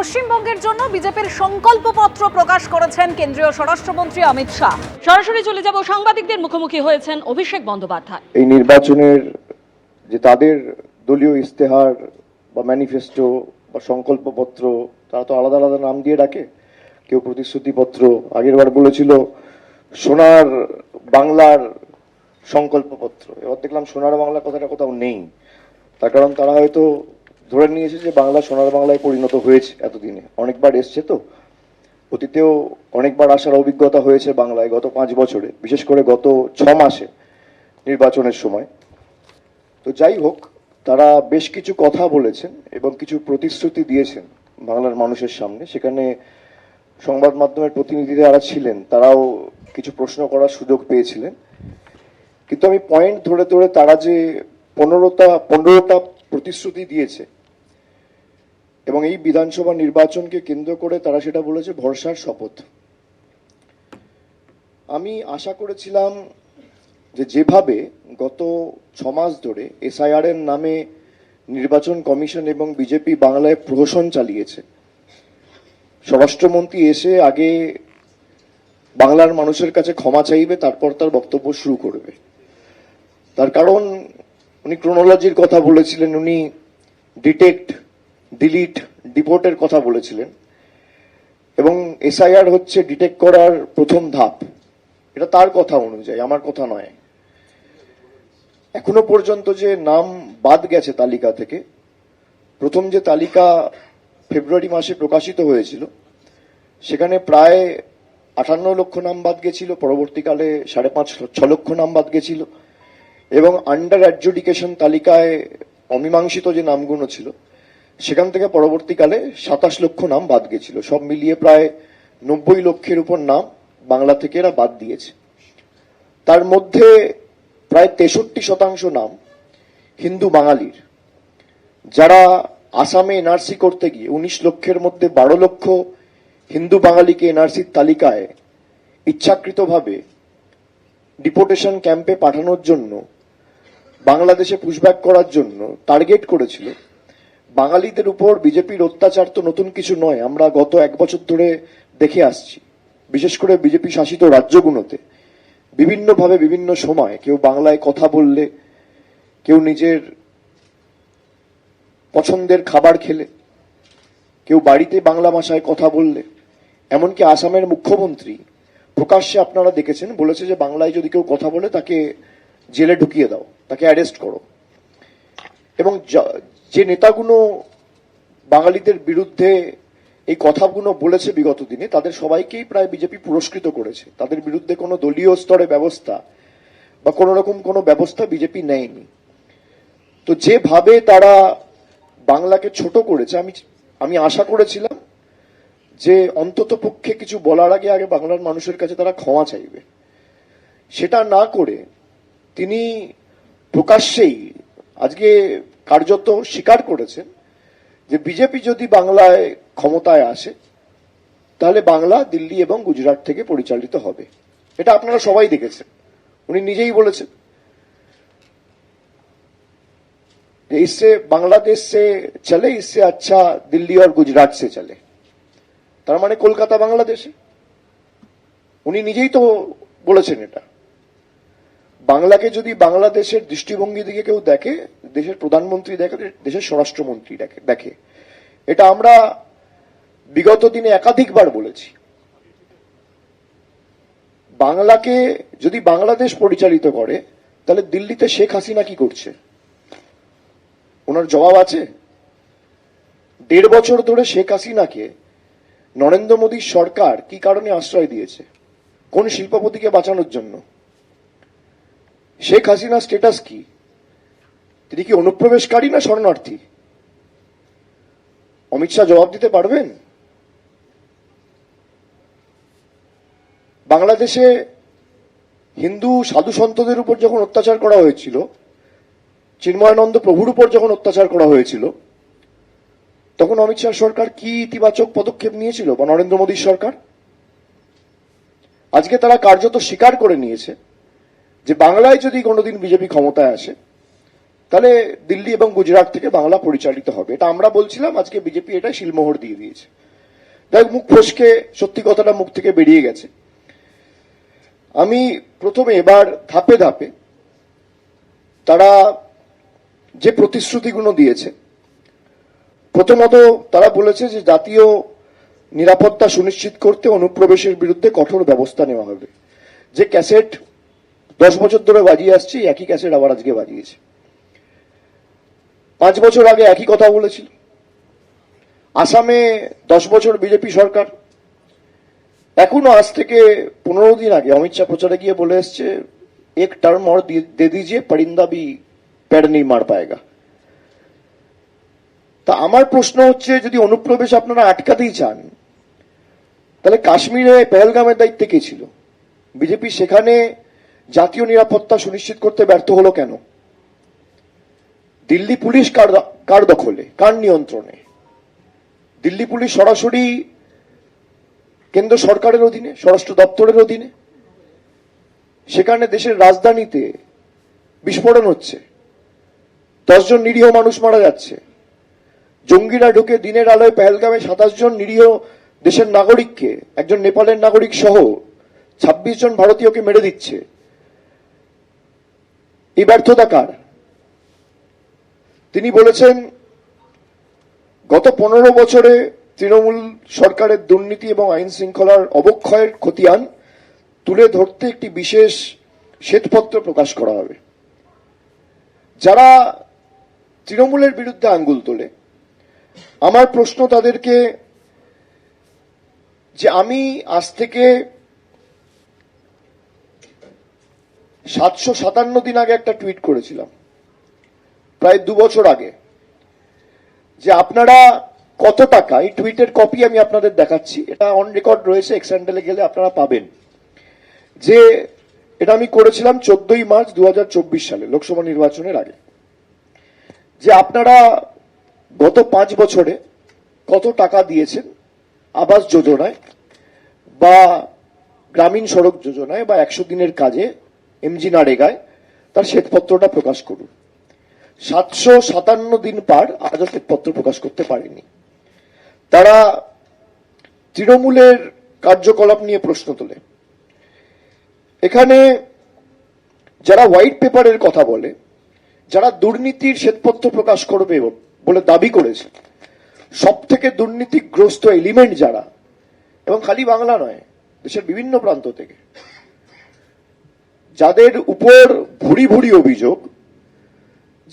পশ্চিমবঙ্গের জন্য বিজেপির সংকল্পপত্র প্রকাশ করেছেন কেন্দ্রীয় স্বরাষ্ট্রমন্ত্রী অমিত শাহ। সরাসরি চলে যাব, সাংবাদিকদের মুখোমুখি হয়েছেন অভিষেক বন্দ্যোপাধ্যায়। এই নির্বাচনের যে তাদের দলীয় ইস্তেহার বা ম্যানিফেস্টো বা সংকল্পপত্র, তারা তো আলাদা আলাদা নাম দিয়ে ডাকে। কেউ প্রতিশ্রুতিপত্র, আগেরবার বলেছিল সোনার বাংলার সংকল্পপত্র, এবার দেখলাম সোনার বাংলার কথাটা কোথাও নেই। তার কারণ তারা হয়তো ধরে নিয়েছে যে বাংলা সোনার বাংলায় পরিণত হয়েছে। এতদিনে অনেকবার এসছে, তো অতীতেও অনেকবার আসার অভিজ্ঞতা হয়েছে বাংলায় গত 5 বছরে, বিশেষ করে গত 6 মাসে নির্বাচনের সময়। তো যাই হোক, তারা বেশ কিছু কথা বলেছেন এবং কিছু প্রতিশ্রুতি দিয়েছেন বাংলার মানুষের সামনে। সেখানে সংবাদ মাধ্যমের প্রতিনিধিরা যারা ছিলেন তারাও কিছু প্রশ্ন করার সুযোগ পেয়েছিলেন। কিন্তু আমি পয়েন্ট ধরে ধরে তারা যে 15টা প্রতিশ্রুতি দিয়েছে এবং এই বিধানসভা নির্বাচনকে কেন্দ্র করে তারা সেটা বলেছে ভরসার শপথ। আমি আশা করেছিলাম যে যেভাবে গত 6 মাস ধরে এসআইআর এর নামে নির্বাচন কমিশন এবং বিজেপি বাংলায় প্রহসন চালিয়েছে, স্বরাষ্ট্রমন্ত্রী এসে আগে বাংলার মানুষের কাছে ক্ষমা চাইবে, তারপর তার বক্তব্য শুরু করবে। তার কারণ উনি ক্রোনোলজির কথা বলেছিলেন, উনি ডিটেক্ট, ডিলিট, ডিপোর্টের কথা বলেছিলেন এবং এসআইআর হচ্ছে ডিটেক্ট করার প্রথম ধাপ। এটা তার কথা অনুযায়ী, আমার কথা নয়। এখনো পর্যন্ত যে নাম বাদ গেছে তালিকা থেকে, প্রথম যে তালিকা ফেব্রুয়ারি মাসে প্রকাশিত হয়েছিল সেখানে প্রায় 58 লক্ষ নাম বাদ গেছিল, পরবর্তীকালে 5.5-6 লক্ষ নাম বাদ গেছিল এবং আন্ডার অ্যাডজুডিকেশন তালিকায় অমীমাংসিত যে নামগুলো ছিল সেখান থেকে পরবর্তীকালে 27 লক্ষ নাম বাদ গেছিল। সব মিলিয়ে প্রায় 90 লক্ষের উপর নাম বাংলা থেকে এরা বাদ দিয়েছে। তার মধ্যে প্রায় 63% নাম হিন্দু বাঙালির, যারা আসামে এনআরসি করতে গিয়ে 19 লক্ষের মধ্যে 12 লক্ষ হিন্দু বাঙালিকে এনআরসির তালিকায় ইচ্ছাকৃতভাবে ডিপোর্টেশন ক্যাম্পে পাঠানোর জন্য, বাংলাদেশে পুশব্যাক করার জন্য টার্গেট করেছিল। বাঙালিদের উপর বিজেপির অত্যাচার তো নতুন কিছু নয়, আমরা গত 1 বছর ধরে দেখে আসছি। বিশেষ করে বিজেপি শাসিত রাজ্যগুলোতে বিভিন্নভাবে বিভিন্ন সময় কেউ বাংলায় কথা বললে, কেউ নিজের পছন্দের খাবার খেলে, কেউ বাড়িতে বাংলা ভাষায় কথা বললে, এমনকি আসামের মুখ্যমন্ত্রী প্রকাশ্যে আপনারা দেখেছেন বলেছে যে বাংলায় যদি কেউ কথা বলে তাকে জেলে ঢুকিয়ে দাও, তাকে অ্যারেস্ট করো। এবং যে নেতাগুলো বাঙালিদের বিরুদ্ধে এই কথাগুলো বলেছে বিগত দিনে, তাদের সবাইকেই প্রায় বিজেপি পুরস্কৃত করেছে। তাদের বিরুদ্ধে কোনো দলীয় স্তরে ব্যবস্থা বা কোনো রকম কোনো ব্যবস্থা বিজেপি নেয়নি। তো যেভাবে তারা বাংলাকে ছোট করেছে, আমি আশা করেছিলাম যে অন্তত পক্ষে কিছু বলার আগে বাংলার মানুষের কাছে তারা ক্ষমা চাইবে। সেটা না করে তিনি প্রকাশ্যেই আজকে কার্যত স্বীকার করেছেন যে বিজেপি যদি বাংলায় ক্ষমতায় আসে তাহলে বাংলা দিল্লি এবং গুজরাট থেকে পরিচালিত হবে। এটা আপনারা সবাই দেখেছেন, উনি নিজেই বলেছেন যে इससे বাংলাদেশ से चले, इससे अच्छा दिल्ली और गुजरात से चले। তার মানে কলকাতা বাংলাদেশে, উনি নিজেই তো বলেছেন এটা। বাংলাকে যদি বাংলাদেশের দৃষ্টিভঙ্গি দিকে কেউ দেখে, দেশের প্রধানমন্ত্রী দেখে, দেশের স্বরাষ্ট্রমন্ত্রী দেখে। এটা আমরা বিগত দিনে একাধিকবার বলেছি। বাংলাকে যদি বাংলাদেশ পরিচালিত করে তাহলে দিল্লিতে শেখ হাসিনা কি করছে? ওনার জবাব আছে? 1.5 বছর ধরে শেখ হাসিনাকে নরেন্দ্র মোদীর সরকার কি কারণে আশ্রয় দিয়েছে? কোন শিল্পপতিকে বাঁচানোর জন্য? শেখ হাসিনার স্ট্যাটাস কি? তিনি কি অনুপ্রবেশকারী না শরণার্থী? অমিত শাহ জবাব দিতে পারবেন? বাংলাদেশে হিন্দু সাধু সন্তদের উপর যখন অত্যাচার করা হয়েছিল, চিন্ময়ানন্দ প্রভুর উপর যখন অত্যাচার করা হয়েছিল, তখন অমিত শাহ সরকার কি ইতিবাচক পদক্ষেপ নিয়েছিল বা নরেন্দ্র মোদীর সরকার? আজকে তারা কার্যত স্বীকার করে নিয়েছে যে বাংলায় যদি কোনোদিন বিজেপি ক্ষমতায় আসে তাহলে দিল্লি এবং গুজরাট থেকে বাংলা পরিচালিত হবে। এটা আমরা বলছিলাম, আজকে বিজেপি এটা শিলমোহর দিয়ে দিয়েছে। যাই মুখ ফসকে সত্যি কথাটা মুখ থেকে বেরিয়ে গেছে। আমি প্রথমে এবার ধাপে ধাপে তারা যে প্রতিশ্রুতিগুলো দিয়েছে, প্রথমত তারা বলেছে যে জাতীয় নিরাপত্তা সুনিশ্চিত করতে অনুপ্রবেশের বিরুদ্ধে কঠোর ব্যবস্থা নেওয়া হবে। যে ক্যাসেট 10 বছর ধরে বাজিয়ে আসছে, একই ক্যাসেট আবার আজকে বাজিয়েছে। 5 বছর আগে একই কথা বলেছিল। আসামে 10 বছর বিজেপি সরকার, এখনো আজ থেকে 15 দিন আগে অমিত শাহ প্রচারে গিয়ে বলে এসছে, এক টার্ম और दे दीजिए परिंदा भी पैर नहीं मार पाएगा। তা আমার প্রশ্ন হচ্ছে, যদি অনুপ্রবেশ আপনারা আটকাতেই চান, তাহলে কাশ্মীরে পেহেলগামের দায়িত্বে কে ছিল? বিজেপি সেখানে জাতীয় নিরাপত্তা সুনিশ্চিত করতে ব্যর্থ হলো কেন? দিল্লি পুলিশ কার দখলে, কার নিয়ন্ত্রণে? দিল্লি পুলিশ সরাসরি কেন্দ্র সরকারের অধীনে, স্বরাষ্ট্র দপ্তরের অধীনে। সেখানে দেশের রাজধানীতে বিস্ফোরণ হচ্ছে, 10 জন নিরীহ মানুষ মারা যাচ্ছে। জঙ্গিরা ঢুকে দিনের আলোয় পেহেলগামে 27 জন নিরীহ দেশের নাগরিককে, একজন নেপালের নাগরিক সহ 26 জন ভারতীয়কে মেরে দিচ্ছে। এই ব্যর্থতা কার? তিনি বলেছেন, গত 15 বছরে তৃণমূল সরকারের দুর্নীতি এবং আইন শৃঙ্খলার অবক্ষয়ের খতিয়ান তুলে ধরতে একটি বিশেষ শ্বেতপত্র প্রকাশ করা হবে। যারা তৃণমূলের বিরুদ্ধে আঙ্গুল তোলে, আমার প্রশ্ন তাদেরকে যে আমি আজ থেকে 757 দিন আগে একটা টুইট করেছিলাম, প্রায় 2 বছর আগে, যে আপনারা কত টাকা, এই টুইটের কপি আমি আপনাদের দেখাচ্ছি, এটা অন রেকর্ড রয়েছে, এক্স হ্যান্ডেলে গেলে আপনারা পাবেন, যে এটা আমি করেছিলাম 14ই মার্চ 2024 সালে লোকসভা নির্বাচনের আগে, যে আপনারা গত 5 বছরে কত টাকা দিয়েছেন আবাস যোজনায় বা গ্রামীণ সড়ক যোজনায় বা 100 দিনের কাজে, এমজি নারেগায়, তার শ্বেতপত্রটা প্রকাশ করুন। 757 দিন পার, আজও শ্বেতপত্র প্রকাশ করতে পারেনি। তারা তৃণমূলের কার্যকলাপ নিয়ে প্রশ্ন তোলে। এখানে যারা হোয়াইট পেপারের কথা বলে, যারা দুর্নীতির শ্বেতপত্র প্রকাশ করবে বলে দাবি করেছে, সব থেকে দুর্নীতিগ্রস্ত এলিমেন্ট যারা, এবং খালি বাংলা নয়, দেশের বিভিন্ন প্রান্ত থেকে, যাদের উপর ভুরি ভুরি অভিযোগ,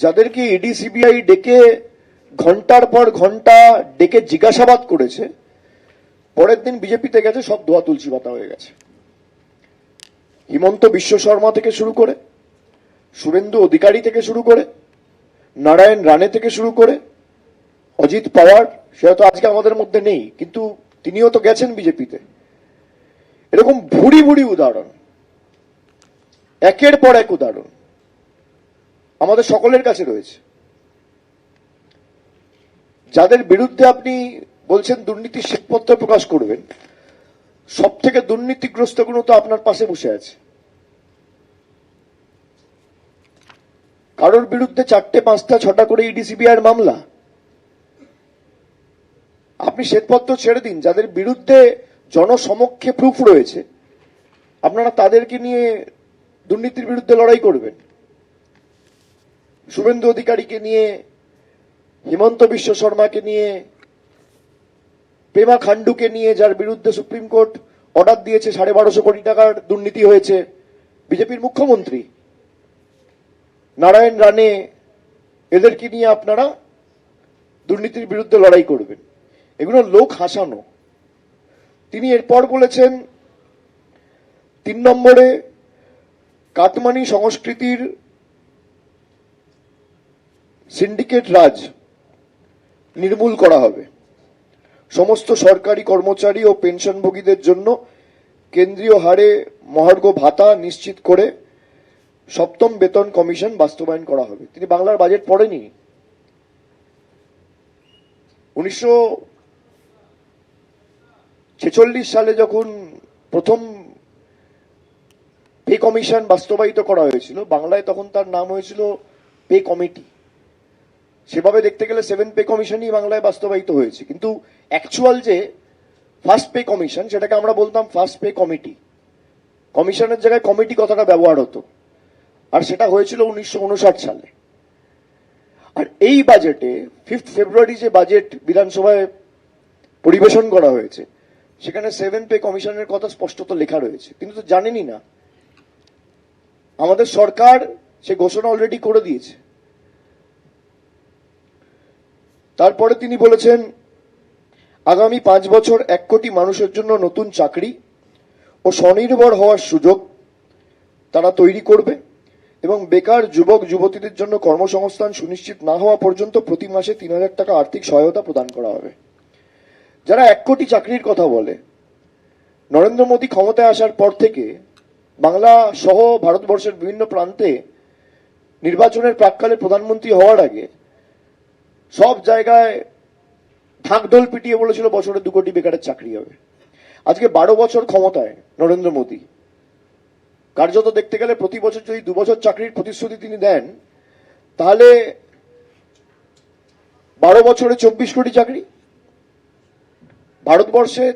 যাদেরকে ইডি সিবিআই ডেকে ঘন্টার পর ঘন্টা ডেকে জিজ্ঞাসাবাদ করেছে, পরের দিন বিজেপিতে গেছে, সব ধোয়া তুলসী পাতা হয়ে গেছে। হিমন্ত বিশ্ব শর্মা থেকে শুরু করে, শুভেন্দু অধিকারী থেকে শুরু করে, নারায়ণ রানে থেকে শুরু করে, অজিত পাওয়ার, সে হয়তো আজকে আমাদের মধ্যে নেই, কিন্তু তিনিও তো গেছেন বিজেপিতে। এরকম ভুরি ভুরি উদাহরণ, একের পর এক উদাহরণ আমাদের সকলের কাছে রয়েছে। যাদের বিরুদ্ধে আপনি বলছেন দুর্নীতির শ্বেতপত্র প্রকাশ করবেন, সব থেকে দুর্নীতিগ্রস্ত গুলো তো আপনার পাশে বসে আছে। কারোর বিরুদ্ধে 4টে 5টা 6টা করে ইডি সিবিআইয়ের মামলা। আপনি শ্বেতপত্র ছেড়ে দিন, যাদের বিরুদ্ধে জনসমক্ষে প্রুফ রয়েছে, আপনারা তাদেরকে নিয়ে দুর্নীতির বিরুদ্ধে লড়াই করবেন। শুভেন্দু অধিকারীকে নিয়ে, হিমন্ত বিশ্ব শর্মাকে নিয়ে, পেমা খান্ডুকে নিয়ে, যার বিরুদ্ধে সুপ্রিম কোর্ট অর্ডার দিয়েছে 1250 কোটি টাকার দুর্নীতি হয়েছে, বিজেপির মুখ্যমন্ত্রী নারায়ণ রানে, এদেরকে নিয়ে আপনারা দুর্নীতির বিরুদ্ধে লড়াই করবেন। এগুলো লোক হাসানো। তিনি এরপর বলেছেন, 3 নম্বরে, কাটমানি সংস্কৃতির সিন্ডিকেট রাজ নির্মূল করা হবে। সমস্ত সরকারি কর্মচারী ও পেনশনভোগীদের জন্য কেন্দ্রীয় হারে মহার্ঘ ভাতা নিশ্চিত করে 7ম বেতন কমিশন বাস্তবায়ন করা হবে। তিনি বাংলার বাজেট পড়েনি। 1946 সালে যখন প্রথম পে কমিশন বাস্তবায়িত করা হয়েছিল বাংলায়, তখন তার নাম হয়েছিল পে কমিটি। সেভাবে দেখতে গেলে 7 পে কমিশনই বাংলায় বাস্তবায়িত হয়েছে, কিন্তু অ্যাকচুয়াল যে ফার্স্ট পে কমিশন সেটাকে আমরা বলতাম ফার্স্ট পে কমিটি। কমিশনের জায়গায় কমিটি কথাটা ব্যবহার হতো, আর সেটা হয়েছিল 1959 সালে। আর এই বাজেটে 5 ফেব্রুয়ারি যে বাজেট বিধানসভায় পরিবেশন করা হয়েছে সেখানে 7 পে কমিশনের কথা স্পষ্টত লেখা রয়েছে। তিনি তো জানেনই না, আমাদের সরকার সে ঘোষণা অলরেডি করে দিয়েছে। তারপরে তিনি বলেছেন আগামী 5 বছর 1 কোটি মানুষের জন্য নতুন চাকরি ও স্বনির্ভর হওয়ার সুযোগ তারা তৈরি করবে এবং বেকার যুবক যুবতীদের জন্য কর্মসংস্থান সুনিশ্চিত না হওয়া পর্যন্ত প্রতি মাসে 3,000 টাকা আর্থিক সহায়তা প্রদান করা হবে। যারা 1 কোটি চাকরির কথা বলে, নরেন্দ্র মোদী ক্ষমতায় আসার পর থেকে বাংলা সহ ভারতবর্ষের বিভিন্ন প্রান্তে নির্বাচনের প্রাক্কালে প্রধানমন্ত্রী হওয়ার আগে সব জায়গায় ঢাকঢোল পিটিয়ে বলেছিল বছরে 2 কোটি বেকারের চাকরি হবে। আজকে 12 বছর ক্ষমতায় নরেন্দ্র মোদী, কার্যত দেখতে গেলে প্রতি বছর যদি 2 বছর চাকরির প্রতিশ্রুতি তিনি দেন, তাহলে 12 বছরে 24 কোটি চাকরি। ভারতবর্ষে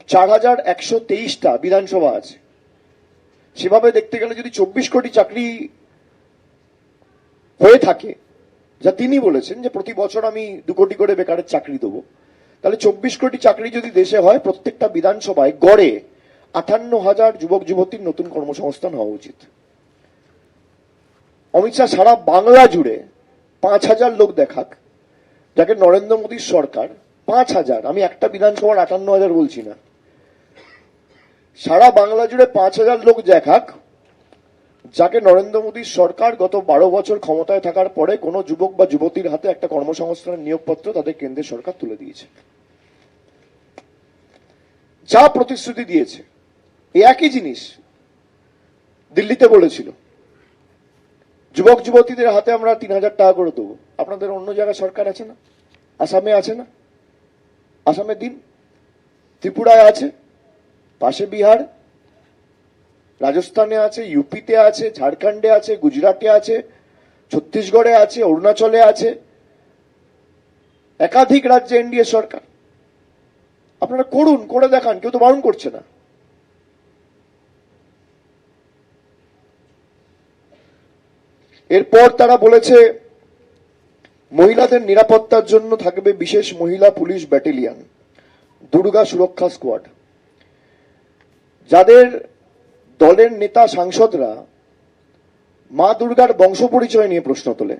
4,123টা বিধানসভা আছে, সেভাবে দেখতে গেলে যদি 24 কোটি চাকরি হয়ে থাকে, যা তিনি বলেছেন যে প্রতি বছর আমি 2 কোটি করে বেকারের চাকরি দেবো, তাহলে 24 কোটি চাকরি যদি দেশে হয়, প্রত্যেকটা বিধানসভায় গড়ে 58,000 যুবক যুবতীর নতুন কর্মসংস্থান হওয়া উচিত। অমিত শাহ সারা বাংলা জুড়ে 5,000 লোক দেখাক, যাকে নরেন্দ্র মোদীর সরকার 5,000, আমি একটা বিধানসভার 58,000 বলছি না, সারা বাংলা জুড়ে 5,000 লোক দেখাক যাকে নরেন্দ্র মোদীর সরকার গত 12 বছর ক্ষমতায় থাকার পরে কোনো যুবক বা যুবতীর হাতে একটা কর্মসংস্থানের নিয়োগপত্র তাদের কেন্দ্রের সরকার তুলে দিয়েছে। যা প্রতিশ্রুতি দিয়েছে এই একই জিনিস দিল্লিতে বলেছিল, যুবক যুবতীদের হাতে আমরা 3,000 টাকা করে দেবো। আপনাদের অন্য জায়গায় সরকার আছে না? আসামে আছে না? আসামে দিন। ত্রিপুরায় আছে, পাশে বিহার, রাজস্থানে আছে, ইউপিতে আছে, ঝাড়খণ্ডে আছে, গুজরাটে আছে, ছত্তিশগড়ে আছে, অরুণাচলে আছে, একাধিক রাজ্যে এনডিএ সরকার। আপনারা করুন, করে দেখান, কেউ তো বারণ করছে না। এরপর তারা বলেছে মহিলাদের নিরাপত্তার জন্য থাকবে বিশেষ মহিলা পুলিশ ব্যাটালিয়ন, দুর্গা সুরক্ষা স্কোয়াড। যাদের দলের নেতা সাংসদরা মা দুর্গার বংশ পরিচয় নিয়ে প্রশ্ন তোলে,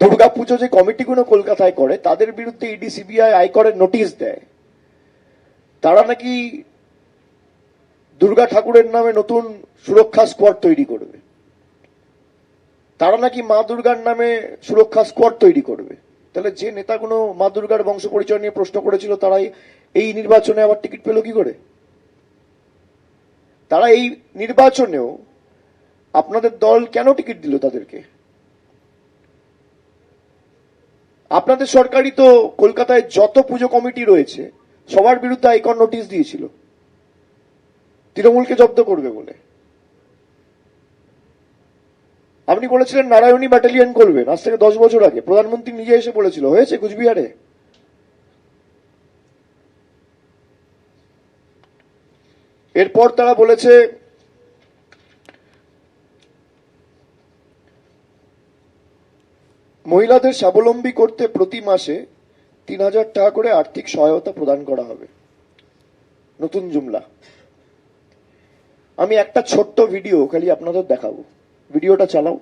দুর্গাপুজো যে কমিটিগুলো কলকাতায় করে তাদের বিরুদ্ধে ইডি সিবিআই আয়করের নোটিশ দেয়, তারা নাকি দুর্গা ঠাকুরের নামে নতুন সুরক্ষা স্কোয়াড তৈরি করবে, তারা নাকি মা দুর্গার নামে সুরক্ষা স্কোয়াড তৈরি করবে। তাহলে যে নেতাগুলো মা দুর্গার বংশ পরিচয় নিয়ে প্রশ্ন করেছিল তারাই এই নির্বাচনে আবার টিকিট পেল কি করে? তারা এই নির্বাচনেও আপনাদের দল কেন টিকিট দিল তাদেরকে? আপনাদের সরকারই তো কলকাতায় যত পুজো কমিটি রয়েছে সবার বিরুদ্ধে আয়কর নোটিশ দিয়েছিল তৃণমূলকে জব্দ করবে বলে। আপনি বলেছিলেন নারায়ণী ব্যাটালিয়ন করবেন আজ থেকে 10 বছর আগে, প্রধানমন্ত্রী নিজে এসে বলেছিল, হয়েছে কুচবিহারে। এরপর তারা বলেছে মহিলাদের স্বাবলম্বী করতে প্রতি মাসে 3,000 টাকা করে আর্থিক সহায়তা প্রদান করা হবে। নতুন জুমলা। আমি একটা ছোট্ট ভিডিও খালি আপনাদের দেখাবো, ভিডিওটা চালাও।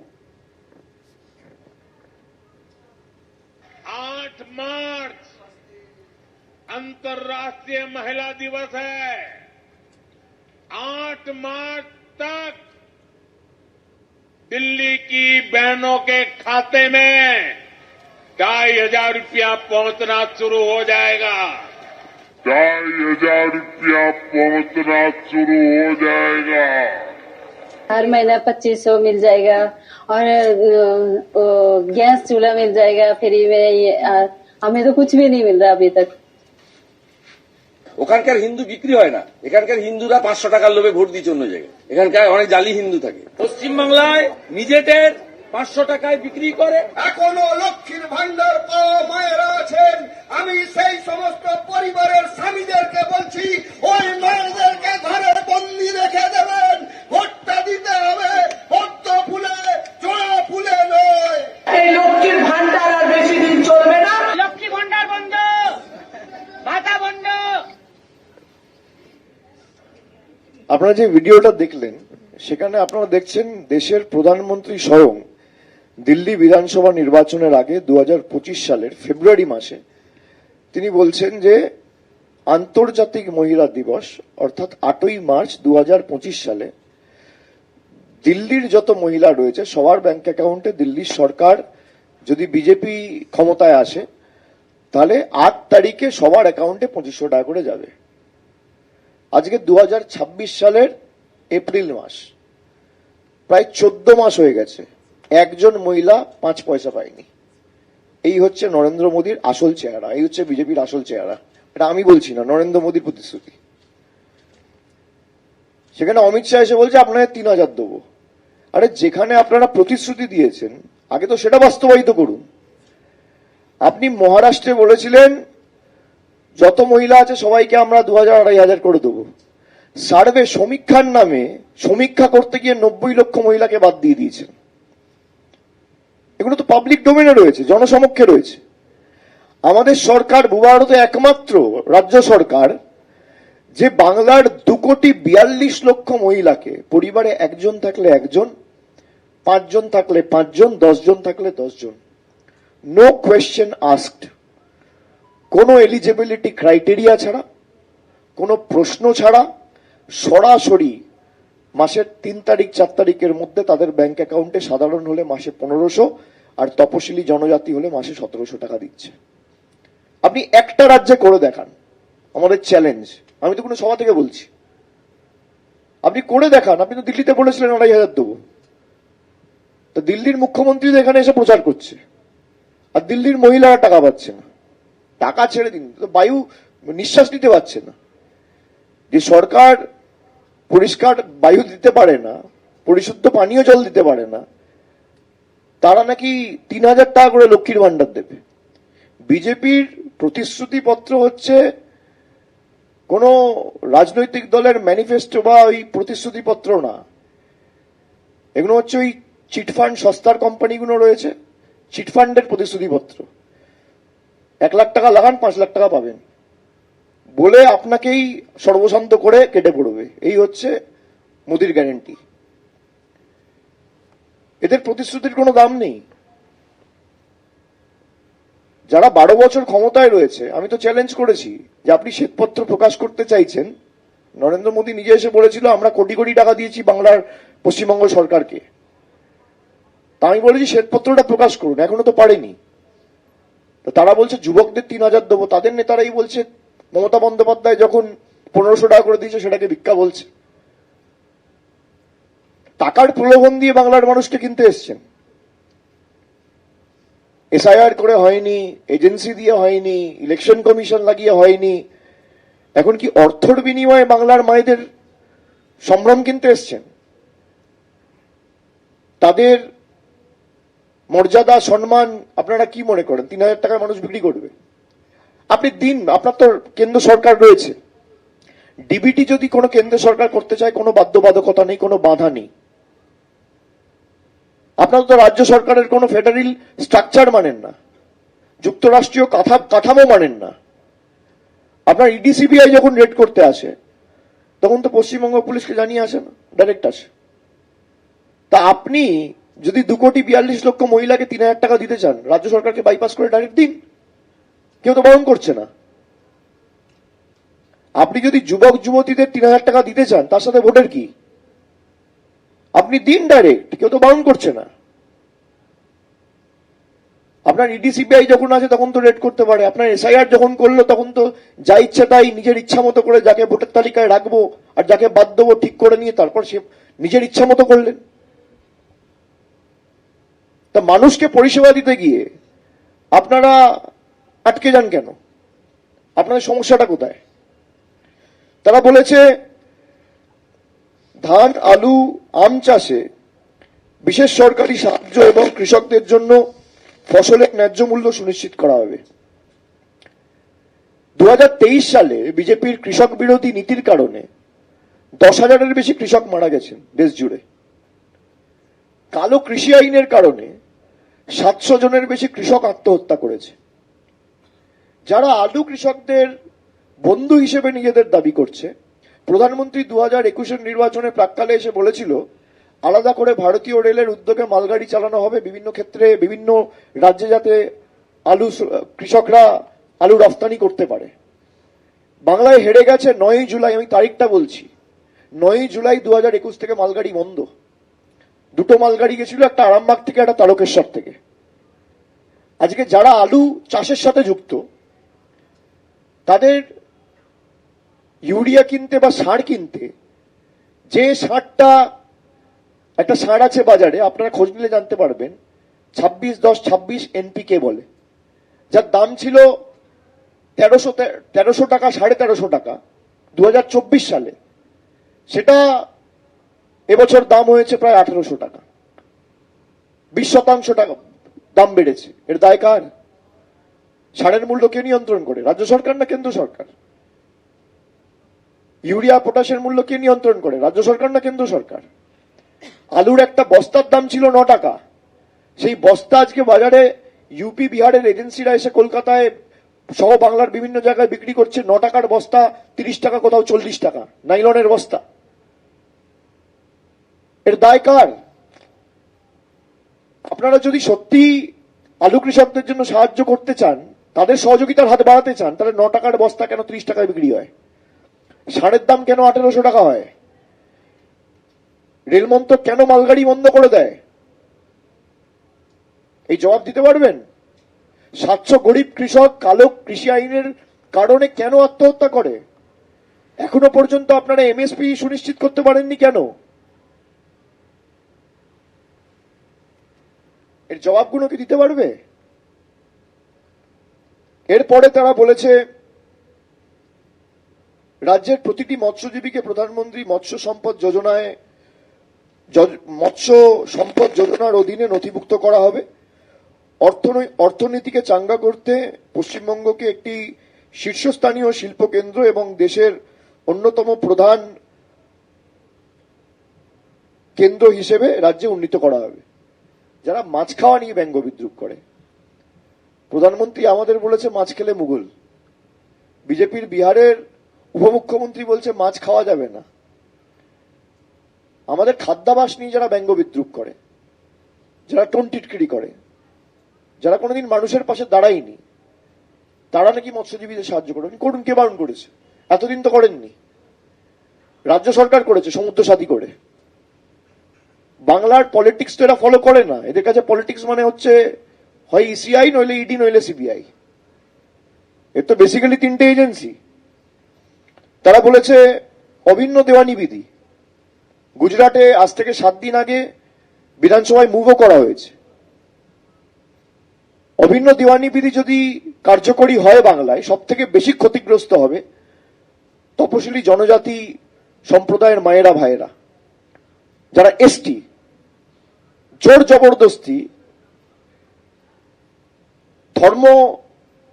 8 मार्च अंतर्राष्ट्रीय महिला दिवस है। 8 मार्च तक दिल्ली की बहनों के खाते में 2,500 रुपया पहुंचना शुरू हो जाएगा। 2,500 रुपया पहुंचना शुरू हो जाएगा। हर महीना 2,500 मिल जाएगा और गैस चूल्हा मिल जाएगा फ्री में। ये हमें तो कुछ भी नहीं मिल रहा अभी तक। ওখানকার হিন্দু বিক্রি হয় না, এখানকার হিন্দুরা 500 টাকার লোভে ভোট দিচ্ছে অন্য জায়গায়। এখানকার অনেক জালি হিন্দু থাকে। পশ্চিমবাংলায় নিজেদের 500 টাকায় বিক্রি করে। এখনো লক্ষ্মীর ভান্ডার পাওয়া মায়েরা আছেন। আমি সেই সমস্ত পরিবারের স্বামীদেরকে বলছি, ওই মায়েদেরকে ঘরে বন্দি রেখে দেবেন। ভোটটা দিতে হবে পদ্ম ফুলে, জোড়া ফুলে নয়। এই লক্ষ্মীর ভান্ডার আর বেশি দিন চলবে না। লক্ষ্মী ভান্ডার বন্ধ, ভাতা বন্ধ। আপনারা যে ভিডিওটা দেখলেন সেখানে আপনারা দেখছেন দেশের প্রধানমন্ত্রী স্বয়ং দিল্লি বিধানসভা নির্বাচনের আগে 2025 সালের ফেব্রুয়ারি মাসে তিনি বলছেন যে আন্তর্জাতিক মহিলা দিবস অর্থাৎ 8ই মার্চ 2025 সালে দিল্লির যত মহিলা রয়েছে সবার ব্যাংক অ্যাকাউন্টে দিল্লির সরকার যদি বিজেপি ক্ষমতায় আসে তাহলে 8 তারিখে সবার অ্যাকাউন্টে 2500 টাকা করে যাবে। আজকে 2026 সালের এপ্রিল মাস, প্রায় 14 মাস হয়ে গেছে, একজন মহিলা 5 পয়সা পায়নি। এই হচ্ছে নরেন্দ্র মোদীর আসল চেহারা, এই হচ্ছে বিজেপির আসল চেহারা। এটা আমি বলছি না, নরেন্দ্র মোদীর প্রতিশ্রুতি। সেখানে অমিত শাহ এসে বলছে আপনাদের 3000 দেবো। আরে যেখানে আপনারা প্রতিশ্রুতি দিয়েছেন আগে তো সেটা বাস্তবায়িত করুন। আপনি মহারাষ্ট্রে বলেছিলেন যত মহিলা আছে সবাইকে আমরা 2000-2500 করে দেবো। সার্ভে সমীক্ষার নামে সমীক্ষা করতে গিয়ে 90 লক্ষ মহিলাকে বাদ দিয়ে দিয়েছেন। এগুলো তো পাবলিক ডোমেনে রয়েছে, জনসমক্ষে রয়েছে। আমাদের সরকার ভারতে একমাত্র রাজ্য সরকার যে বাংলার 2,42,00,000 মহিলাকে, পরিবারে একজন থাকলে একজন, 5 জন থাকলে 5 জন, 10 জন থাকলে 10 জন, নো কোয়েশ্চেন আস্কড, কোনো এলিজিবিলিটি ক্রাইটেরিয়া ছাড়া, কোনো প্রশ্ন ছাড়া সরাসরি মাসের 3 তারিখ 4 তারিখের মধ্যে তাদের ব্যাংক অ্যাকাউন্টে সাধারণ হলে মাসে 1500 আর তপশিলি জনজাতি হলে মাসে 1700 টাকা দিচ্ছে। আপনি একটা রাজ্যে করে দেখান, আমাদের চ্যালেঞ্জ। আমি তো কোনো সভা থেকে বলছি, আপনি করে দেখান। আপনি তো দিল্লিতে বলেছিলেন 2500 দেবো, তো দিল্লির মুখ্যমন্ত্রী তো এখানে এসে প্রচার করছে আর দিল্লির মহিলারা টাকা পাচ্ছে না। টাকা ছেড়ে দিন, তো বায়ু নিঃশ্বাস নিতে পারছে না। যে সরকার পরিষ্কার বায়ু দিতে পারে না, পরিশুদ্ধ পানীয় জল দিতে পারে না, তারা নাকি 3000 টাকা করে লক্ষ্মীর ভান্ডার দেবে। বিজেপির প্রতিশ্রুতি পত্র হচ্ছে কোন রাজনৈতিক দলের ম্যানিফেস্টো বা ওই প্রতিশ্রুতি পত্র না, এগুলো হচ্ছে ওই চিটফান্ড সস্তার কোম্পানিগুলো রয়েছে, চিটফান্ডের প্রতিশ্রুতি পত্র। 1 লাখ টাকা লাগান 5 লাখ টাকা পাবেন বলে আপনাকেই সর্বশান্ত করে কেটে পড়বে। এই হচ্ছে মোদির গ্যারেন্টি। এদের প্রতিশ্রুতির কোনো দাম নেই। যারা 12 বছর ক্ষমতায় রয়েছে, আমি তো চ্যালেঞ্জ করেছি যে আপনি শ্বেতপত্র প্রকাশ করতে চাইছেন। নরেন্দ্র মোদী নিজে এসে বলেছিল আমরা কোটি কোটি টাকা দিয়েছি বাংলার পশ্চিমবঙ্গ সরকারকে। তা আমি বলেছি শ্বেতপত্রটা প্রকাশ করুন, এখনো তো পারেনি। তো তারা বলছে যুবকদের 3000 দেবো, তাদের নেতারাই বলছে মমতা বন্দ্যোপাধ্যায় যখন 1500 টাকা করে দিয়েছে সেটাকে ভিক্ষা বলছে। টাকার প্রলোভন দিয়ে বাংলার মানুষকে কিনতে এসছেন। এসআইআর করে হয়নি, এজেন্সি দিয়ে হয়নি, ইলেকশন কমিশন লাগিয়ে হয়নি, এখন কি অর্থের বিনিময়ে বাংলার মায়েদের সম্ভ্রম কিনতে এসছেন? তাদের মর্যাদা সম্মান আপনারা কি মনে করেন 3000 টাকায় মানুষ বিক্রি করবে? আপনি দিন, আপনার তো কেন্দ্র সরকার রয়েছে। ডিবিটি যদি কোনো কেন্দ্র সরকার করতে চায় কোনো বাধ্যবাধকতা নেই, কোনো বাধা নেই। আপনারা তো রাজ্য সরকারের কোনো ফেডারেল স্ট্রাকচার মানেন না, যুক্তরাষ্ট্রীয় কাঠামো মানেন না। আপনার ইডিসিবিআই যখন রেড করতে আসে তখন তো পশ্চিমবঙ্গ পুলিশকে জানিয়ে আসে না, ডাইরেক্ট আসে। তা আপনি যদি 2,42,00,000 মহিলাকে 3000 টাকা দিতে চান, রাজ্য সরকারকে বাইপাস করে ডাইরেক্ট দিন, কেউ তো বারণ করছে না। আপনি যদি যুবক যুবতীদের 3000 টাকা দিতে চান, তার সাথে ভোটের কি? আপনি দিন ডাইরেক্ট, কেউ তো বারণ করছে না। আপনার ইডিসিবিআই যখন আছে তখন তো রেড করতে পারে, আপনার এসআইআর যখন করলো তখন তো যা ইচ্ছা তাই নিজের ইচ্ছা মতো করে যাকে ভোটের তালিকায় রাখবো আর যাকে বাদ দেবো ঠিক করে নিয়ে তারপর সে নিজের ইচ্ছা মতো করলেন। তা মানুষকে পরিষেবা দিতে গিয়ে আপনারা আটকে যান কেন? আপনাদের সমস্যাটা কোথায়? তারা বলেছে ধান, আলু, আম চাষে বিশেষ সরকারি সাহায্য এবং কৃষকদের জন্য ফসলের ন্যায্য মূল্য সুনিশ্চিত করা হবে। 2023 সালে বিজেপির কৃষক বিরোধী নীতির কারণে 10,000-এর বেশি কৃষক মারা গেছেন দেশ জুড়ে। কালো কৃষি আইনের কারণে 700 জনের বেশি কৃষক আত্মহত্যা করেছে। যারা আলু কৃষকদের বন্ধু হিসেবে নিজেদের দাবি করছে, প্রধানমন্ত্রী 2021-এর নির্বাচনের প্রাক্কালে এসে বলেছিল আলাদা করে ভারতীয় রেলের উদ্যোগে মালগাড়ি চালানো হবে বিভিন্ন ক্ষেত্রে, বিভিন্ন রাজ্যে, যাতে কৃষকরা আলু রফতানি করতে পারে। বাংলায় হেরে গেছে 9 জুলাই, আমি তারিখটা বলছি, 9 জুলাই 2021 থেকে মালগাড়ি বন্ধ। দুটো মালগাড়ি গেছিল, একটা আরামবাগ থেকে, একটা তারকেশ্বর থেকে। আজকে যারা আলু চাষের সাথে যুক্ত, তাদের ইউরিয়া কিনতে বা সার কিনতে, যে সারটা, একটা সার আছে বাজারে, আপনারা খোঁজ নিলে জানতে পারবেন, 26-10-26 NPK বলে, যার দাম ছিল 1300 টাকা, 1350 টাকা 2024 সালে, সেটা এবছর দাম হয়েছে প্রায় 1800 টাকা। 20% টাকা দাম বেড়েছে। এর দায় কার? সারের মূল্য কে নিয়ন্ত্রণ করে? রাজ্য সরকার না কেন্দ্র সরকার? ইউরিয়া পটাশের মূল্য কে নিয়ন্ত্রণ করে? রাজ্য সরকার না কেন্দ্র সরকার? আলুর একটা বস্তার দাম ছিল 9 টাকা, সেই বস্তা আজকে বাজারে ইউপি বিহারের এজেন্সিরা এসে কলকাতায় সহ বাংলার বিভিন্ন জায়গায় বিক্রি করছে 9 টাকার বস্তা 30 টাকা, কোথাও 40 টাকা, নাইলনের বস্তা। এর দায় কার? আপনারা যদি সত্যি আলু কৃষকদের জন্য সাহায্য করতে চান, তাদের সহযোগিতার হাত বাড়াতে চান, তাহলে 9 টাকার বস্তা কেন 30 টাকায় বিক্রি হয়? সারের দাম কেন 1800 টাকা হয়? রেল মন্ত্রক কেন মালগাড়ি বন্ধ করে দেয়? এই জবাব দিতে পারবেন? 700 গরিব কৃষক কালো কৃষি আইনের কারণে কেন আত্মহত্যা করে? এখনো পর্যন্ত আপনারা এমএসপি সুনিশ্চিত করতে পারেননি কেন? এর জবাবগুলো কি দিতে পারবে? এরপরে তারা বলেছে রাজ্যের প্রতিটি মৎস্যজীবীকে প্রধানমন্ত্রী মৎস্য সম্পদ যোজনার অধীনে নথিভুক্ত করা হবে। অর্থনীতিকে চাঙ্গা করতে পশ্চিমবঙ্গকে একটি শীর্ষস্থানীয় শিল্প কেন্দ্র এবং দেশের অন্যতম প্রধান কেন্দ্র হিসেবে রাজ্যে উন্নীত করা হবে। যারা মাছ খাওয়া নিয়ে ব্যঙ্গ বিদ্রুপ করে, প্রধানমন্ত্রী আমাদের বলেছে মাছ খেলে মুঘল, বিজেপির বিহারের উপমুখ্যমন্ত্রী বলছে মাছ খাওয়া যাবে না। আমাদের খাদ্যাভাস নিয়ে যারা ব্যঙ্গ বিদ্রুপ করে, যারা টন্টিটকিরি করে, যারা কোনোদিন মানুষের পাশে দাঁড়ায়নি, তারা নাকি মৎস্যজীবীদের সাহায্য করবেন। করুন, কে বারণ করেছে? এতদিন তো করেননি, রাজ্য সরকার করেছে সমুদ্র সাথী করে। বাংলার পলিটিক্স তো এরা ফলো করে না। এদের কাছে পলিটিক্স মানে হচ্ছে হয় ইসিআই, নইলে ইডি, নইলে সিবিআই। এর তো বেসিক্যালি 3টে এজেন্সি। তারা বলেছে অভিন্ন দেওয়ানি বিধি, গুজরাটে আজ থেকে 7 দিন আগে বিধানসভায় মুভও করা হয়েছে। অভিন্ন দেওয়ানি বিধি যদি কার্যকরী হয় বাংলায়, সব থেকে বেশি ক্ষতিগ্রস্ত হবে তপশিলি জনজাতি সম্প্রদায়ের মায়েরা ভাইয়েরা, যারা এসটি। জোর জবরদস্তি ধর্ম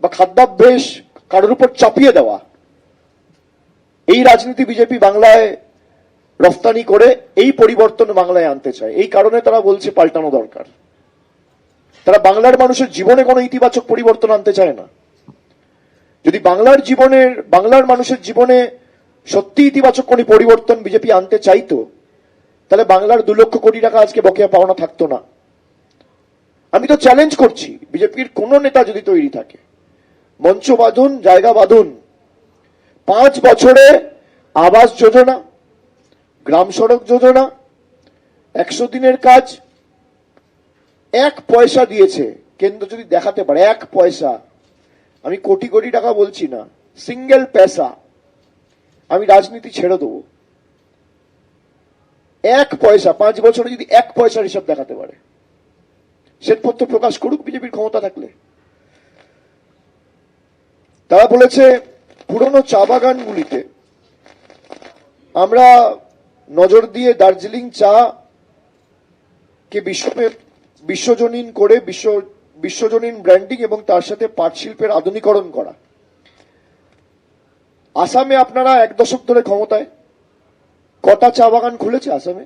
বা খাদ্যাভ্যাস কারোর উপর চাপিয়ে দেওয়া, এই রাজনীতি বিজেপি বাংলায় রফতানি করে এই পরিবর্তন বাংলায় আনতে চায়। এই কারণে তারা বলছে পাল্টানো দরকার। তারা বাংলার মানুষের জীবনে কোনো ইতিবাচক পরিবর্তন আনতে চায় না। যদি বাংলার মানুষের জীবনে সত্যি ইতিবাচক কোনো পরিবর্তন বিজেপি আনতে চাইতো, তাহলে বাংলার 2 লক্ষ কোটি টাকা আজকে বকেয়া পাওনা থাকতো না। আমি তো চ্যালেঞ্জ করছি, বিজেপির কোন নেতা যদি তৈরি থাকে, মঞ্চ বাঁধুন, জায়গা বাঁধুন। 5 বছরে আবাস যোজনা, গ্রাম সড়ক যোজনা, 100 দিনের কাজ, 1 পয়সা দিয়েছে কেন্দ্র। যদি দেখাতে পারে 1 পয়সা, আমি কোটি কোটি টাকা বলছি না, সিঙ্গেল পয়সা, আমি রাজনীতি ছেড়ে দেবো। 1 পয়সা 5 বছরে যদি 1 পয়সার হিসাব দেখাতে পারে, শ্বেতপত্র প্রকাশ করুক বিজেপির ক্ষমতা থাকলে। তারা বলেছে পুরনো চা বাগানগুলিতে আমরা নজর দিয়ে দার্জিলিং চা কে বিশ্বজনীন করে বিশ্বজনীন ব্র্যান্ডিং এবং তার সাথে পাট শিল্পের আধুনিকরণ করা। আসামে আপনারা 1 দশক ধরে ক্ষমতায়, কটা চা বাগান খুলেছে আসামে?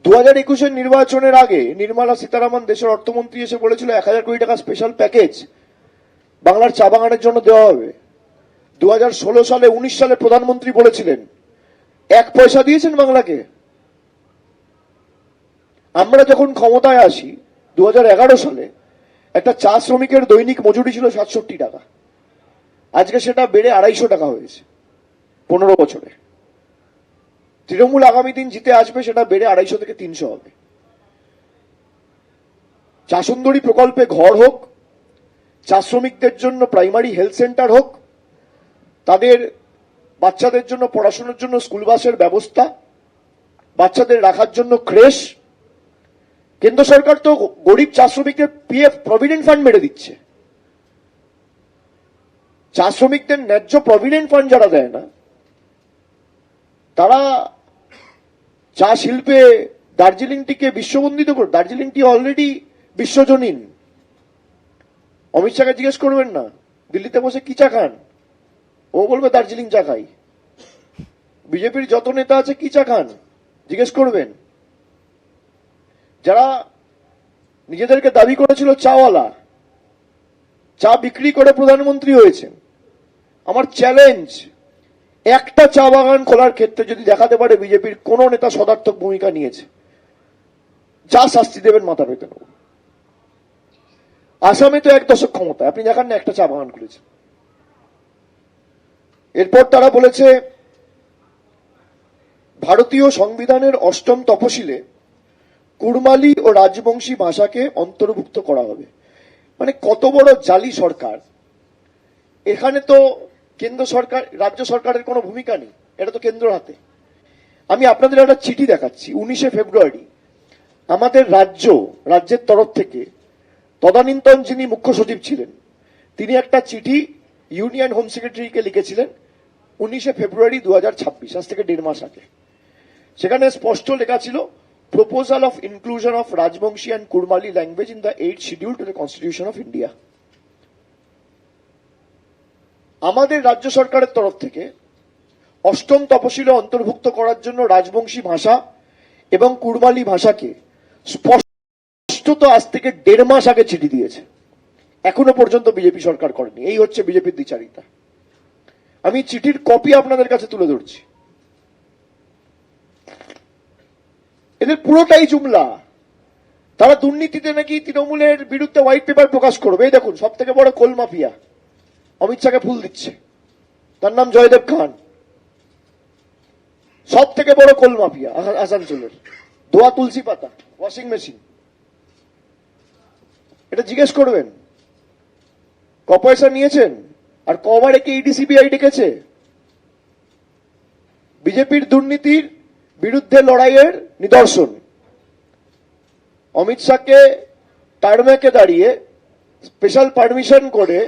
2021 নির্বাচনের আগে নির্মলা সীতারামন দেশের অর্থমন্ত্রী এসে বলেছিল 1000 কোটি টাকা স্পেশাল প্যাকেজ বাংলার চা বাগানের জন্য দেওয়া হবে। 2016 সালে 19 সালে প্রধানমন্ত্রী বলেছিলেন, 1 পয়সা দিয়েছেন বাংলাকে? আমরা যখন ক্ষমতায় আসি 2011 সালে একটা চা শ্রমিকের দৈনিক মজুরি ছিল 67 টাকা, আজকে সেটা বেড়ে 250 টাকা হয়েছে 15 বছরে। তৃণমূল আগামী দিন জিতে আসবে, সেটা বেড়ে 250 থেকে 300 হবে। চা সুন্দরী প্রকল্পে ঘর হোক, চা শ্রমিকদের জন্য প্রাইমারি হেলথ সেন্টার হোক, তাদের বাচ্চাদের জন্য পড়াশোনার জন্য স্কুল বাসের ব্যবস্থা, বাচ্চাদের রাখার জন্য ক্রেশ। কেন্দ্র সরকার তো গরিব চা শ্রমিকদের পিএফ প্রভিডেন্ট ফান্ড মেরে দিচ্ছে। চা শ্রমিকদের ন্যায্য প্রভিডেন্ট ফান্ড যারা দেয় না, তারা চা শিল্পে দার্জিলিংটিকে বিশ্ববন্দিত করে। দার্জিলিংটি অলরেডি বিশ্বজনীন। অমিত শাহকে জিজ্ঞেস করবেন না দিল্লিতে বসে কি চা খান, ও বলবে দার্জিলিং চা খাই। বিজেপির যত নেতা আছে কি চা খান জিজ্ঞেস করবেন। যারা নিজেদেরকে দাবি করেছিল চাওয়ালা, চা বিক্রি করে প্রধানমন্ত্রী হয়েছেন, আমার চ্যালেঞ্জ, একটা চা বাগান খোলার ক্ষেত্রে যদি দেখাতে পারে বিজেপির কোন নেতা সদার্থক ভূমিকা নিয়েছে, যা শাস্তি দেবেন মাথা পেতে নেব। আসামে তো 1 দশক ক্ষমতা, আপনি দেখান না একটা চা বাগান খুলেছে। এরপর তারা বলেছে ভারতীয় সংবিধানের 8ম তফসিলে কুড়মালি ও রাজবংশী ভাষাকে অন্তর্ভুক্ত করা হবে। মানে কত বড় জালি সরকার! এখানে তো কেন্দ্র সরকার, রাজ্য সরকারের কোনো ভূমিকা নেই, এটা তো কেন্দ্র হাতে। আমি আপনাদের একটা চিঠি দেখাচ্ছি। 19 ফেব্রুয়ারি আমাদের রাজ্যের তরফ থেকে তদানীন্তন যিনি মুখ্য সচিব ছিলেন, তিনি একটা চিঠি ইউনিয়ন হোম সেক্রেটারিকে লিখেছিলেন 19 ফেব্রুয়ারি 2026, আজ থেকে 1.5 মাস আগে। সেখানে স্পষ্ট লেখা ছিল, proposal of inclusion of Rajbanshi and Kurmali language in the 8th schedule to the constitution of India. আমাদের রাজ্য সরকারের তরফ থেকে 8ম তফসিলে অন্তর্ভুক্ত করার জন্য রাজবংশী ভাষা এবং কুড়মালি ভাষাকে স্পষ্টত আজ থেকে 1.5 মাস আগে চিঠি দিয়েছে, এখনো পর্যন্ত বিজেপি সরকার করেনি। এই হচ্ছে বিজেপির দ্বিচারিতা। আমি চিঠির কপি আপনাদের কাছে তুলে ধরছি। এদের পুরোটাই জুমলা। তারা দুর্নীতিতে নাকি তৃণমূলের বিরুদ্ধে হোয়াইট পেপার প্রকাশ করবে। এই দেখুন, সব থেকে বড় কোল মাফিয়া অমিত শাহকে ফুল দিচ্ছে, তার নাম জয়দেব খান। সব থেকে বড় কোল মাফিয়া আসানসোলের। ধোয়া তুলসী পাতা, ওয়াশিং মেশিন, এটা জিজ্ঞেস করবেন ক পয়সা নিয়েছেন আর কবার একে ইডি সিবিআই ডেকেছে। বিজেপির দুর্নীতির বিরুদ্ধে লড়াইয়ের নিদর্শন। অমিত শাহকে টার্মেকে দাঁড়িয়ে স্পেশাল পারমিশন করে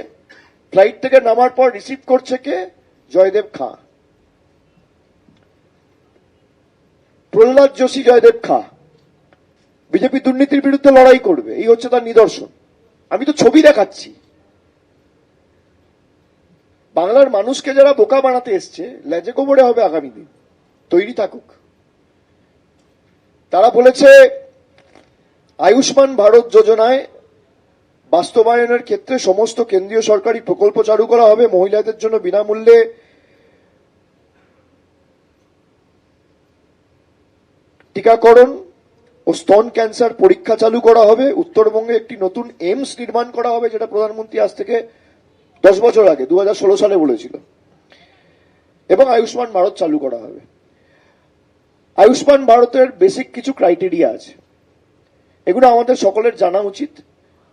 ফ্লাইট থেকে নামার পর রিসিভ করছে কে? জয়দেব খাঁ, প্রহ্লাদ যোশী। জয়দেব খাঁ বিজেপি দুর্নীতির বিরুদ্ধে লড়াই করবে, এই হচ্ছে তার নিদর্শন। আমি তো ছবি দেখাচ্ছি। বাংলার মানুষকে যারা বোকা বানাতে এসছে, লেজে গোবরে হবে আগামী দিন, তৈরি থাকুক। তারা বলেছে আয়ুষ্মান ভারত যোজনায় বাস্তবায়নের ক্ষেত্রে সমস্ত কেন্দ্রীয় সরকারি প্রকল্প চালু করা হবে। মহিলাদের জন্য বিনামূল্যে টিকাকরণ ও স্তন ক্যান্সার পরীক্ষা চালু করা হবে। উত্তরবঙ্গে একটি নতুন এইমস নির্মাণ করা হবে, যেটা প্রধানমন্ত্রী আজ থেকে 10 বছর আগে 2016 সালে বলেছিল। এবং আয়ুষ্মান ভারত চালু করা হবে। আয়ুষ্মান ভারতের বেসিক কিছু ক্রাইটেরিয়া আছে, এগুলো আমাদের সকলের জানা উচিত।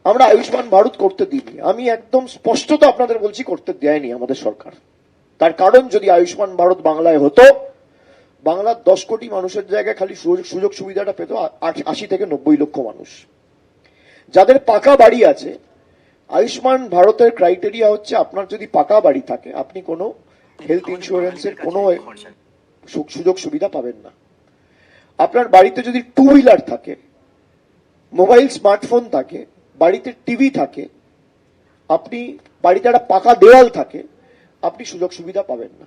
আমরা আয়ুষ্মান ভারত করতে দিইনি। আমি একদম স্পষ্টত আপনাদের বলছি, করতে দেয়নি আমাদের সরকার। তার কারণ, যদি আয়ুষ্মান ভারত বাংলায় হতো, বাংলার 10 কোটি মানুষের জায়গায় খালি সুযোগ সুবিধাটা পেত 80 থেকে 90 লক্ষ মানুষ। যাদের পাকা বাড়ি আছে, আয়ুষ্মান ভারতের ক্রাইটেরিয়া হচ্ছে, আপনার যদি পাকা বাড়ি থাকে, আপনি কোনো হেলথ ইন্স্যুরেন্সের কোনো সুযোগ সুবিধা পাবেন না। আপনার বাড়িতে যদি 2 হুইলার থাকে, মোবাইল স্মার্টফোন থাকে, বাড়িতে টিভি থাকে, আপনি বাড়িতে একটা পাকা দেওয়াল থাকে, আপনি সুযোগ সুবিধা পাবেন না।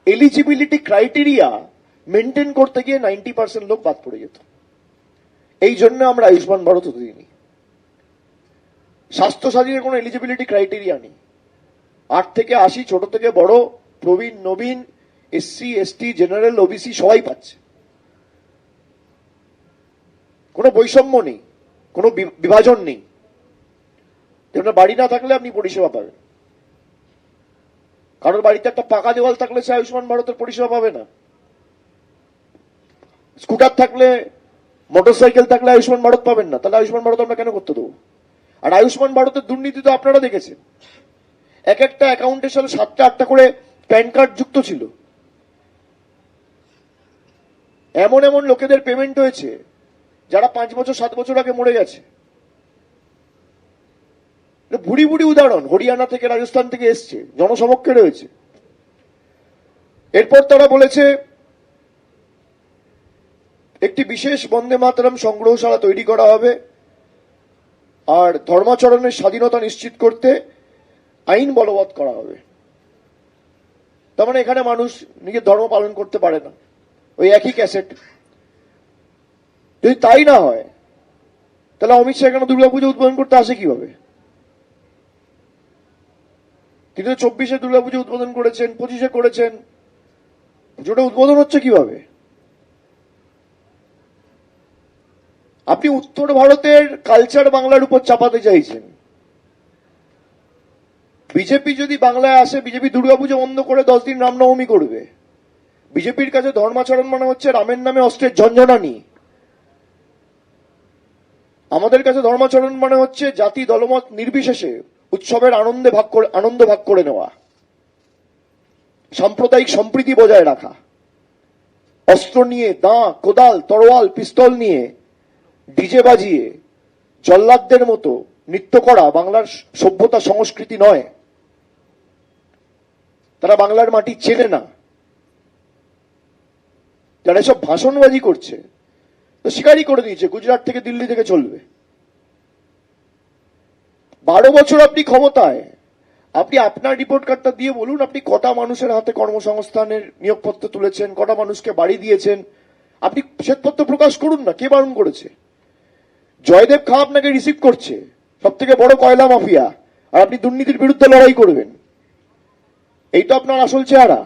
এলিজিবিলিটি ক্রাইটেরিয়া মেনটেন করতে গিয়ে 90% লোক বাদ পড়ে যেত। এই জন্য আমরা আয়ুষ্মান ভারত হতে দিইনি। স্বাস্থ্য সাথীর কোনো এলিজিবিলিটি ক্রাইটেরিয়া নেই। 8 থেকে 80, ছোট থেকে বড়, প্রবীণ নবীন, এসসি এসটি, জেনারেল, ওবিসি সবাই পাচ্ছে। কোনো বৈষম্য নেই, কোনো বিভাজন নেই। আপনার বাড়ি না থাকলে আপনি পরিষেবা পাবেন। কারোর বাড়িতে একটা পাকা দেওয়াল থাকলে সে আয়ুষ্মান ভারতের পরিষেবা পাবে না। স্কুটার থাকলে, মোটরসাইকেল থাকলে আয়ুষ্মান ভারত পাবেন না। তাহলে আয়ুষ্মান ভারত আমরা কেন করতে দেবো? আর আয়ুষ্মান ভারতের দুর্নীতি তো আপনারা দেখেছেন। এক একটা অ্যাকাউন্টের সাথে 7টা-8টা করে প্যান কার্ড যুক্ত ছিল। এমন এমন লোকেদের পেমেন্ট হয়েছে যারা 5 বছর 7 বছর আগে মরে গেছে। বুড়ি বুড়ি উদাহরণ, হরিয়ানা থেকে, রাজস্থান থেকে এসছে, জনসমক্ষে রয়েছে। এরপর তারা বলেছে একটি বিশেষ বন্দে মাতরম সংগ্রহশালা তৈরি করা হবে, আর ধর্মাচরণের স্বাধীনতা নিশ্চিত করতে আইন বলবৎ করা হবে। তার মানে এখানে মানুষ নিজের ধর্ম পালন করতে পারে না, ওই একই ক্যাসেট। যদি তাই না হয় তাহলে অমিত শাহ এখানে দুর্গাপুজো উদ্বোধন করতে আসে কিভাবে? তিনি তো 24-এ দুর্গাপুজো উদ্বোধন করেছেন, 25-এ করেছেন। পুজোটা উদ্বোধন হচ্ছে কিভাবে? আপনি উত্তর ভারতের কালচার বাংলার উপর চাপাতে চাইছেন। বিজেপি যদি বাংলায় আসে, বিজেপি দুর্গাপুজো বন্ধ করে 10 দিন রামনবমী করবে। বিজেপির কাছে ধর্মাচরণ মানে হচ্ছে রামের নামে অস্ত্রের ঝঞ্ঝনানি। আমাদের কাছে ধর্মাচরণ মানে হচ্ছে জাতি দলমত নির্বিশেষে উৎসবের আনন্দ ভাগ করে নেওয়া, সাম্প্রদায়িক সম্প্রীতি বজায় রাখা। অস্ত্র নিয়ে, দাঁ, কোদাল, তরোয়াল, পিস্তল নিয়ে, ডিজে বাজিয়ে জল্লাদদের মতো নৃত্য করা বাংলার সভ্যতা সংস্কৃতি নয়। তারা বাংলার মাটি চেনে না। যারা এসব ভাষণবাজি করছে তো স্বীকারই করে দিয়েছে গুজরাট থেকে, দিল্লি থেকে চলবে। 12 বছর আপনি ক্ষমতায়, আপনি আপনার রিপোর্ট কার্ডটা দিয়ে বলুন আপনি কটা মানুষের হাতে কর্মসংস্থানের নিয়োগপত্র তুলেছেন, কটা মানুষকে বাড়ি দিয়েছেন। আপনি শ্বেতপত্র প্রকাশ করুন না, কে বারণ করেছে? জয়দেব খা আপনাকে রিসিভ করছে, সব থেকে বড় কয়লা মাফিয়া, আর আপনি দুর্নীতির বিরুদ্ধে লড়াই করবেন। এই তো আপনার আসল চেহারা।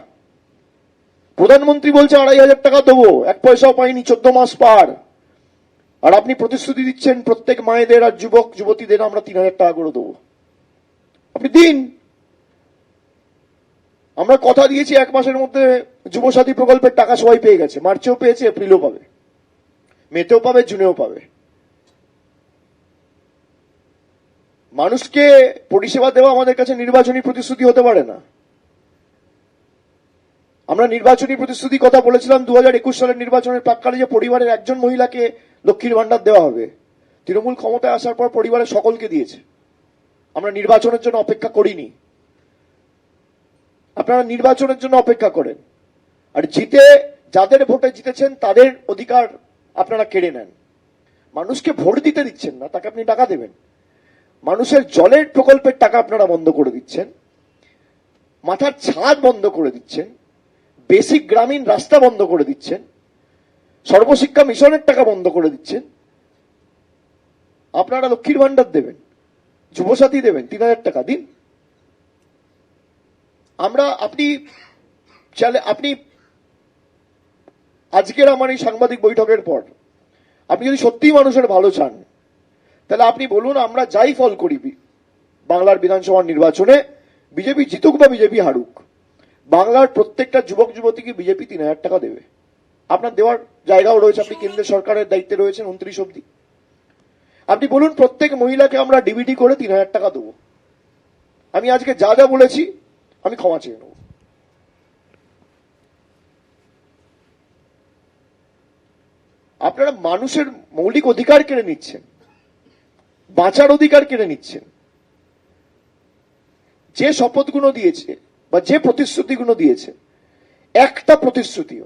প্রধানমন্ত্রী বলছে 2,500 টাকা দেবো, 1 পয়সাও পাইনি, 14 মাস পার। আর আপনি প্রতিশ্রুতি দিচ্ছেন প্রত্যেক মায়েদের আর যুবক যুবতীদের আমরা 3,000 টাকা করে দেবো। আপনি দিন। আমরা কথা দিয়েছি 1 মাসের মধ্যে যুবসাথী প্রকল্পের টাকা সবাই পেয়ে গেছে। মার্চেও পেয়েছে, এপ্রিলেও পাবে, মেতেও পাবে, জুনেও পাবে। মানুষকে পরিষেবা দেওয়া আমাদের কাছে নির্বাচনী প্রতিশ্রুতি হতে পারে না। আমরা নির্বাচনী প্রতিশ্রুতি কথা বলেছিলাম 2021 সালের নির্বাচনের প্রাক্কালে যে পরিবারের একজন মহিলাকে লক্ষ্মীর ভান্ডার দেওয়া হবে। তৃণমূল ক্ষমতায় আসার পর পরিবারের সকলকে দিয়েছে। আমরা নির্বাচনের জন্য অপেক্ষা করিনি। আপনারা নির্বাচনের জন্য অপেক্ষা করেন, আর জিতে যাদের ভোটে জিতেছেন তাদের অধিকার আপনারা কেড়ে নেন। মানুষকে ভোট দিতে দিচ্ছেন না, তাকে আপনি টাকা দেবেন। মানুষের জলের প্রকল্পের টাকা আপনারা বন্ধ করে দিচ্ছেন, মাথার ছাদ বন্ধ করে দিচ্ছেন, বেসিক গ্রামীণ রাস্তা বন্ধ করে দিচ্ছেন, সর্বশিক্ষা মিশনের টাকা বন্ধ করে দিচ্ছেন। আপনারা লক্ষ্মীর ভান্ডার দেবেন, যুবসাথী দেবেন, 3,000 টাকা দিন। আপনি আজকের আমার এই সাংবাদিক বৈঠকের পর আপনি যদি সত্যিই মানুষের ভালো চান তাহলে আপনি বলুন আমরা যাই ফল করি বাংলার বিধানসভা নির্বাচনে, বিজেপি জিতুক বা বিজেপি হারুক, বাংলার প্রত্যেকটা যুবক যুবতীকে বিজেপি 3,000 টাকা দেবে। আপনার দেওয়ার জায়গাও রয়েছে, আপনি কেন্দ্রের সরকারের দায়িত্বে রয়েছেন 29 অব্দি। আপনি বলুন প্রত্যেক মহিলাকে আমরা ডিবিটি করে 3,000 টাকা দেবো। আমি আজকে যা যা বলেছি আমি ক্ষমা চেয়ে নেব। আপনারা মানুষের মৌলিক অধিকার কেড়ে নিচ্ছেন, বাঁচার অধিকার কেড়ে নিচ্ছেন। যে শপথগুলো দিয়েছে বা যে প্রতিশ্রুতিগুলো দিয়েছে, একটা প্রতিশ্রুতিও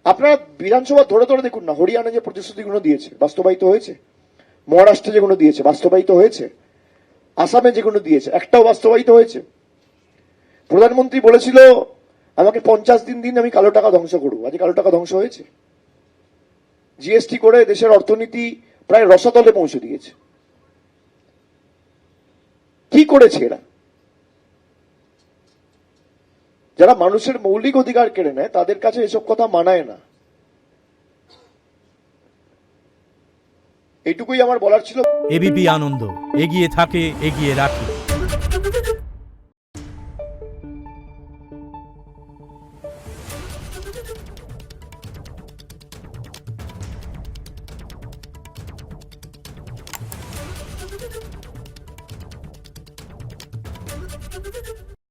আপনারা বিধানসভা ধরে ধরে দেখুন না, হরিয়ানা যে প্রতিশ্রুতিগুলো দিয়েছে বাস্তবায়িত হয়েছে? মহারাষ্ট্রে যেগুলো দিয়েছে বাস্তবায়িত হয়েছে? আসামে যেগুলো দিয়েছে একটাও বাস্তবায়িত হয়েছে? প্রধানমন্ত্রী বলেছিল আমাকে 50 দিন দিন, আমি কালো টাকা ধ্বংস করবো। আজ কালো টাকা ধ্বংস হয়েছে? জিএসটি করে দেশের অর্থনীতি প্রায় রসাতলে পৌঁছে দিয়েছে। কি করেছে এরা? যারা মানুষের মৌলিক অধিকার কেড়ে নেয় তাদের কাছে এসব কথা মানায় না। এইটুকুই আমার বলার ছিল। এবিপি আনন্দ, এগিয়ে থাকে, এগিয়ে রাখে।